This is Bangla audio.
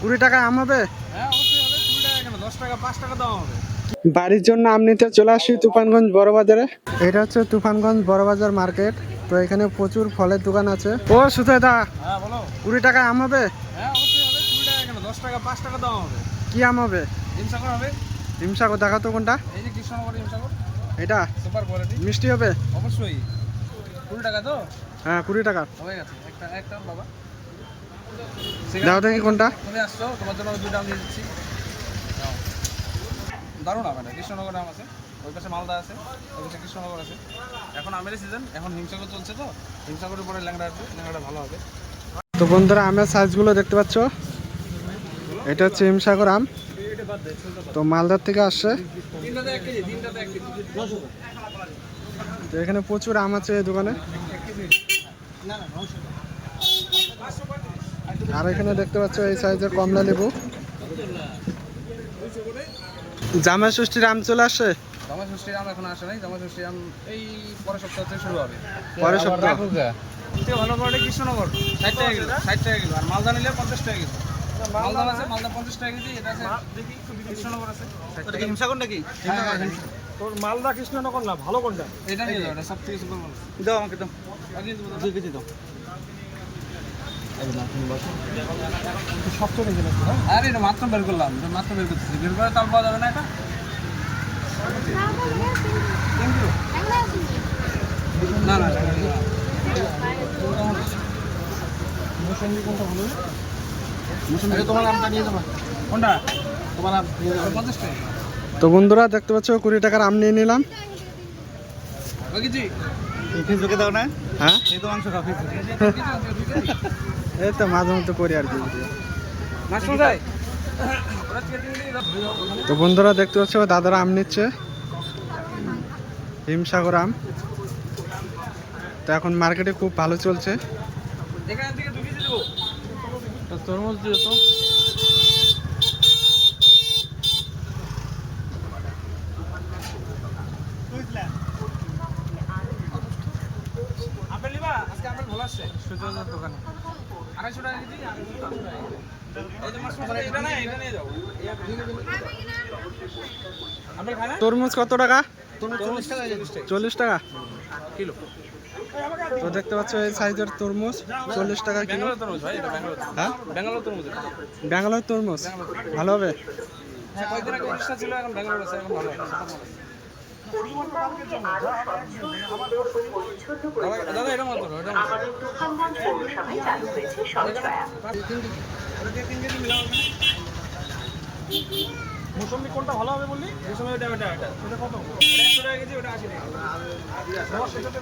20 টাকা আম হবে? হ্যাঁ অবশ্যই হবে। 20 টাকা কেন, 10 টাকা 5 টাকা দাম হবে। বাড়ির জন্য আম নিতে চলে আসি তুফানগঞ্জ বড় বাজারে। এটা হচ্ছে তুফানগঞ্জ বড় বাজার মার্কেট। তো এখানে প্রচুর ফলের দোকান আছে। ও সুধয় দা, হ্যাঁ বলো। 20 টাকা আম হবে? হ্যাঁ অবশ্যই হবে। 20 টাকা কেন, 10 টাকা 5 টাকা দাম হবে। কি আম হবে? হিমসাগর হবে। হিমসাগর দেখা তো কোনটা? এই যে কৃষ্ণনগর হিমসাগর, এটা সুপার কোয়ালিটি। মিষ্টি হবে? অবশ্যই। 20 টাকা তো হ্যাঁ 20 টাকা। হয়ে গেছে। একটা বাবা। দাও দেখি কোনটা। তুমি আসছো, তোমার জন্য 2টা আম দিয়ে দিচ্ছি। নাও। দারুণ আম, এটা কৃষ্ণনগর আম আছে, ওই পাশে মালদা আছে, ওই পাশে কৃষ্ণনগর আছে। এখন আমের সিজন, এখন হিমসাগর চলছে তো হিমসাগরের পরে ল্যাংড়া আসবে, ল্যাংড়াটা ভালো হবে। তো বন্ধুরা আমের সাইজগুলো দেখতে পাচ্ছ। এটা হচ্ছে হিমসাগর আম। তো মালদার থেকে আসছে। তিনটাতে 1 কেজি, তিনটাতে 1 কেজি। তো এখানে প্রচুর আম আছে এই দোকানে। আর এখানে দেখতে পাচ্ছ এই সাইজের কমলা লেবু। জামাই ষষ্ঠীর আম চলে আসছে। জামাই ষষ্ঠীর আম এখন আসে নাই, জামাই ষষ্ঠীর আম এই পরের সপ্তাহ থেকে শুরু হবে। পরের সপ্তাহ। সবথেকে ভালো কোয়ালিটি কৃষ্ণনগর, 60 টাকা কিলো, 60 টাকা কিলো। আর মালদা নিলে 50 টাকা কিলো। মালদা আছে, মালদা 50 টাকা কেজি। এটা আছে কৃষ্ণনগর আছে। এটা কি হিমসাগর নাকি? তোর মালদা কৃষ্ণনগর না, ভালো কোনটা? এটা নিয়ে যাও, এটা সব থেকে সুপার মাল। দাও আমাকে দাও, আগে দেবো, 2 কেজি দাও। সবচেয়ে বেশি লাগছে না? আরে এটা মাত্র বের করলাম, এটা মাত্র বের করতেছি। বের করে তাল পাওয়া যাবে না এটা? না না, মোসম্বি কোনটা ভালো? মুসম্বি তোমার নামটা নিয়ে যাবো। কোনটা? তোমার নাম নিয়ে যাবো 50 টাকা। তো বন্ধুরা দেখতে পাচ্ছ 20 টাকার আম নিয়ে নিলাম। ওই কেজি? ফেসবুকে দাও না? হ্যাঁ এই তো মাংস খাও ফেসবুকে। এই তো মাঝে মধ্যে করি আর কি। মাশরুম যায়? তো বন্ধুরা দেখতে পাচ্ছ দাদারা আম নিচ্ছে, হিমসাগর আম। তো এখন মার্কেটে খুব ভালো চলছে। এখান থেকে 2 কেজি দেবো। তরমুজ দিও তো। আপেল নিবা? আজকে আপেল ভালো আসছে সূর্যের দোকানে। 250 টাকা কেজি। এই যে মাশরুম আছে, এটা না, এটা নিয়ে যাও। আপেল খায় না? তরমুজ কত টাকা? 40 টাকা, 40 টাকা কিলো। তো দেখতে পাচ্ছ এই সাইজের তরমুজ 40 টাকা কিলো। ব্যাঙ্গালোর তরমুজ ভাই, এটা ব্যাঙ্গালোর। হ্যাঁ ব্যাঙ্গালোর তরমুজ এটা। ব্যাঙ্গালোর তরমুজ ভালো হবে। হ্যাঁ, কয়েকদিন আগে উড়িষ্যা ছিল, এখন ব্যাঙ্গালোর আছে, এখন ভালো আছে। দাদা এটা মাত্র, এটা মাত্র। মোসম্বি কোনটা ভালো হবে বললি? এই সময় এটা কত? 100 টাকা কেজি, ওটা 80 টাকা।